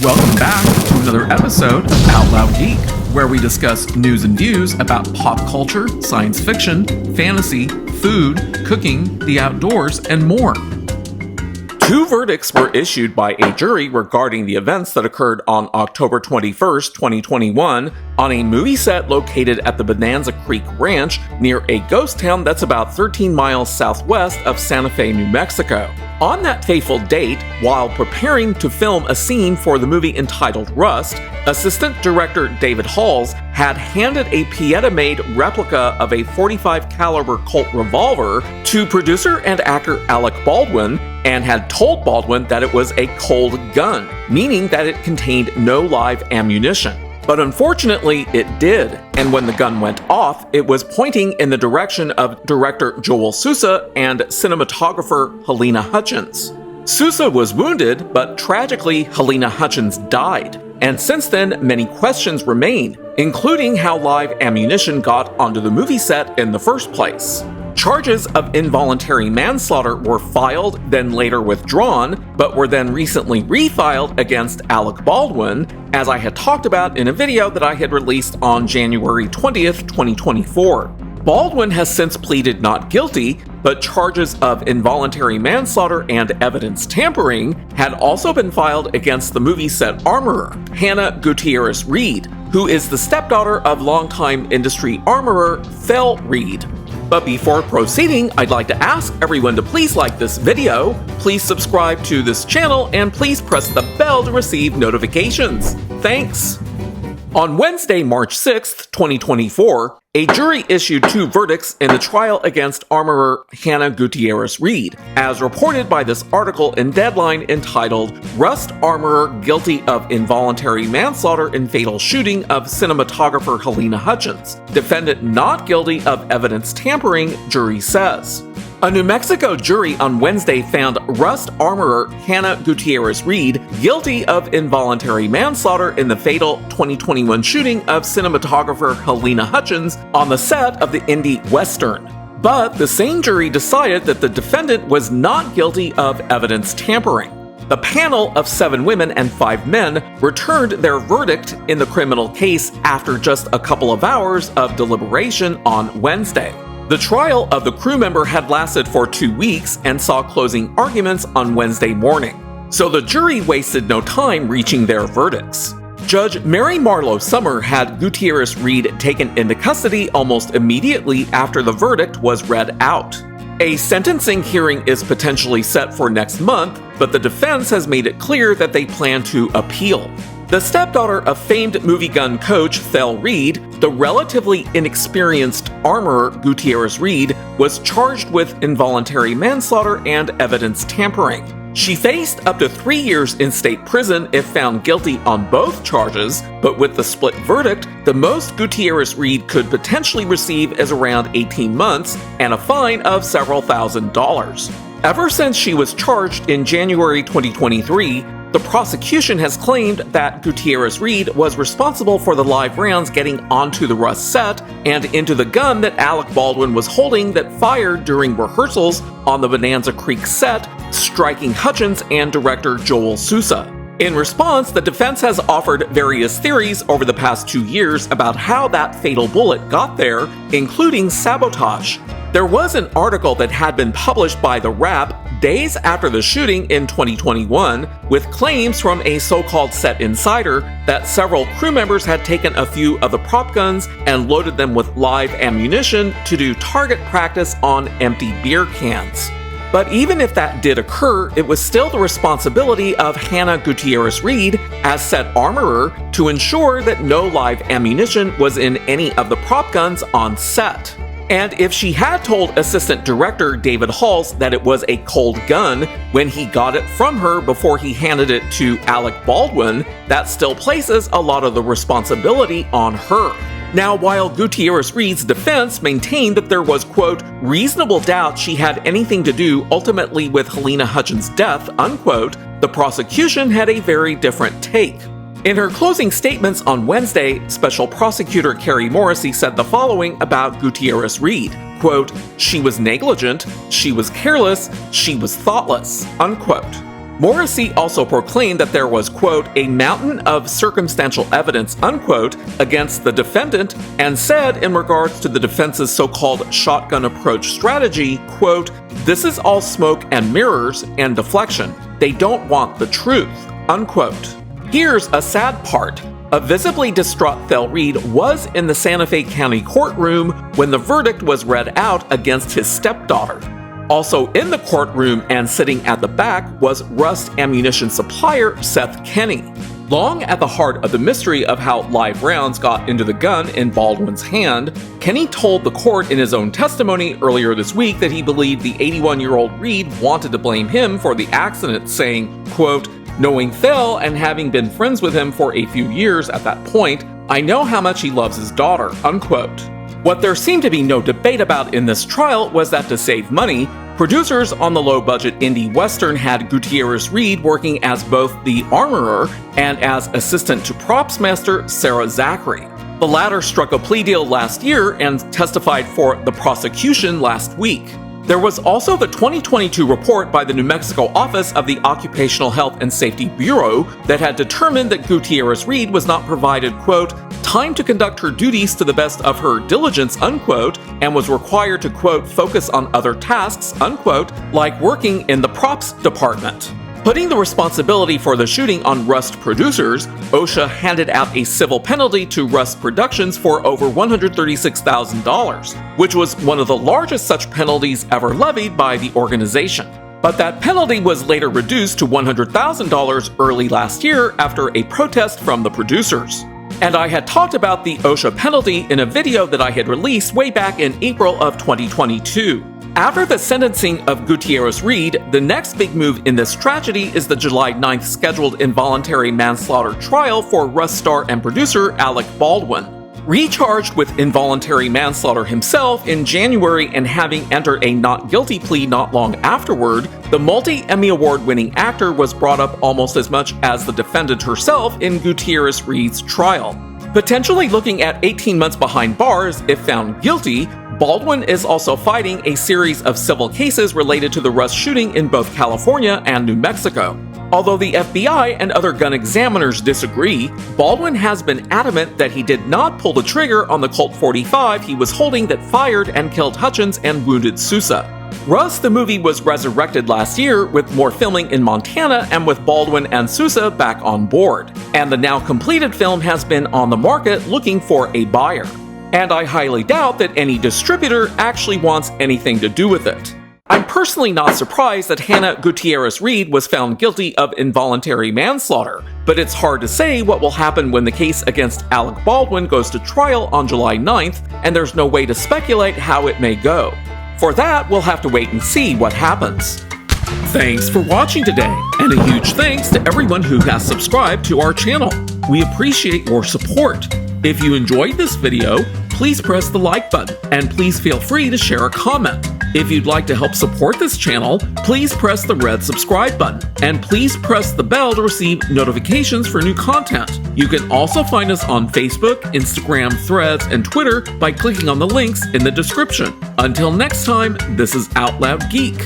Welcome back to another episode of Out Loud Geek, where we discuss news and views about pop culture, science fiction, fantasy, food, cooking, the outdoors, and more. Two verdicts were issued by a jury regarding the events that occurred on October 21st, 2021, on a movie set located at the Bonanza Creek Ranch near a ghost town that's about 13 miles southwest of Santa Fe, New Mexico. On that fateful date, while preparing to film a scene for the movie entitled Rust, assistant director David Halls had handed a Pieta-made replica of a .45 caliber Colt revolver to producer and actor Alec Baldwin and had told Baldwin that it was a cold gun, meaning that it contained no live ammunition. But unfortunately, it did, and when the gun went off, it was pointing in the direction of director Joel Sousa and cinematographer Halyna Hutchins. Sousa was wounded, but tragically, Halyna Hutchins died. And since then, many questions remain, including how live ammunition got onto the movie set in the first place. Charges of involuntary manslaughter were filed, then later withdrawn, but were then recently refiled against Alec Baldwin, as I had talked about in a video that I had released on January 20th, 2024. Baldwin has since pleaded not guilty, but charges of involuntary manslaughter and evidence tampering had also been filed against the movie set armorer, Halyna Gutierrez-Reed, who is the stepdaughter of longtime industry armorer Phil Reed. But before proceeding, I'd like to ask everyone to please like this video, please subscribe to this channel, and please press the bell to receive notifications. Thanks! On Wednesday, March 6th, 2024, a jury issued two verdicts in the trial against armorer Halyna Gutierrez-Reed, as reported by this article in Deadline entitled "Rust Armorer Guilty of Involuntary Manslaughter in Fatal Shooting of Cinematographer Halyna Hutchins. Defendant not guilty of evidence tampering, jury says." A New Mexico jury on Wednesday found Rust armorer Halyna Gutierrez-Reed guilty of involuntary manslaughter in the fatal 2021 shooting of cinematographer Halyna Hutchins on the set of the indie western. But the same jury decided that the defendant was not guilty of evidence tampering. The panel of 7 women and 5 men returned their verdict in the criminal case after just a couple of hours of deliberation on Wednesday. The trial of the crew member had lasted for 2 weeks and saw closing arguments on Wednesday morning, so the jury wasted no time reaching their verdicts. Judge Mary Marlowe Summer had Gutierrez-Reed taken into custody almost immediately after the verdict was read out. A sentencing hearing is potentially set for next month, but the defense has made it clear that they plan to appeal. The stepdaughter of famed movie gun coach Phil Reed, the relatively inexperienced armorer Gutierrez-Reed was charged with involuntary manslaughter and evidence tampering. She faced up to 3 years in state prison if found guilty on both charges, but with the split verdict, the most Gutierrez-Reed could potentially receive is around 18 months and a fine of several $1,000s. Ever since she was charged in January 2023, the prosecution has claimed that Gutierrez-Reed was responsible for the live rounds getting onto the Rust set and into the gun that Alec Baldwin was holding that fired during rehearsals on the Bonanza Creek set, striking Hutchins and director Joel Sousa. In response, the defense has offered various theories over the past 2 years about how that fatal bullet got there, including sabotage. There was an article that had been published by The Wrap days after the shooting in 2021, with claims from a so-called set insider that several crew members had taken a few of the prop guns and loaded them with live ammunition to do target practice on empty beer cans. But even if that did occur, it was still the responsibility of Halyna Gutierrez-Reed, as set armorer, to ensure that no live ammunition was in any of the prop guns on set. And if she had told assistant director David Halls that it was a cold gun when he got it from her before he handed it to Alec Baldwin, that still places a lot of the responsibility on her. Now, while Gutierrez-Reed's defense maintained that there was, quote, reasonable doubt she had anything to do ultimately with Halyna Hutchins' death, unquote, the prosecution had a very different take. In her closing statements on Wednesday, Special Prosecutor Carrie Morrissey said the following about Gutierrez-Reed, quote, she was negligent, she was careless, she was thoughtless, unquote. Morrissey also proclaimed that there was, quote, a mountain of circumstantial evidence, unquote, against the defendant, and said in regards to the defense's so-called shotgun approach strategy, quote, this is all smoke and mirrors and deflection. They don't want the truth, unquote. Here's a sad part. A visibly distraught Reed was in the Santa Fe County courtroom when the verdict was read out against his stepdaughter. Also in the courtroom and sitting at the back was Rust ammunition supplier Seth Kenny. Long at the heart of the mystery of how live rounds got into the gun in Baldwin's hand, Kenny told the court in his own testimony earlier this week that he believed the 81-year-old Reed wanted to blame him for the accident, saying, quote, knowing Phil and having been friends with him for a few years at that point, I know how much he loves his daughter, unquote. What there seemed to be no debate about in this trial was that to save money, producers on the low-budget indie western had Gutierrez-Reed working as both the armorer and as assistant to props master Sarah Zachary. The latter struck a plea deal last year and testified for the prosecution last week. There was also the 2022 report by the New Mexico Office of the Occupational Health and Safety Bureau that had determined that Gutierrez-Reed was not provided, quote, time to conduct her duties to the best of her diligence, unquote, and was required to, quote, focus on other tasks, unquote, like working in the props department. Putting the responsibility for the shooting on Rust producers, OSHA handed out a civil penalty to Rust Productions for over $136,000, which was one of the largest such penalties ever levied by the organization. But that penalty was later reduced to $100,000 early last year after a protest from the producers. And I had talked about the OSHA penalty in a video that I had released way back in April of 2022. After the sentencing of Gutierrez-Reed, the next big move in this tragedy is the July 9th scheduled involuntary manslaughter trial for Rust star and producer Alec Baldwin. Recharged with involuntary manslaughter himself in January and having entered a not guilty plea not long afterward, the multi-Emmy Award-winning actor was brought up almost as much as the defendant herself in Gutierrez-Reed's trial. Potentially looking at 18 months behind bars if found guilty, Baldwin is also fighting a series of civil cases related to the Rust shooting in both California and New Mexico. Although the FBI and other gun examiners disagree, Baldwin has been adamant that he did not pull the trigger on the Colt 45 he was holding that fired and killed Hutchins and wounded Sousa. Rust the movie was resurrected last year with more filming in Montana and with Baldwin and Sousa back on board, and the now completed film has been on the market looking for a buyer. And I highly doubt that any distributor actually wants anything to do with it. I'm personally not surprised that Halyna Gutierrez-Reed was found guilty of involuntary manslaughter, but it's hard to say what will happen when the case against Alec Baldwin goes to trial on July 9th, and there's no way to speculate how it may go. For that, we'll have to wait and see what happens. Thanks for watching today, and a huge thanks to everyone who has subscribed to our channel. We appreciate your support. If you enjoyed this video, please press the like button, and please feel free to share a comment. If you'd like to help support this channel, please press the red subscribe button, and please press the bell to receive notifications for new content. You can also find us on Facebook, Instagram, Threads, and Twitter by clicking on the links in the description. Until next time, this is Out Loud Geek.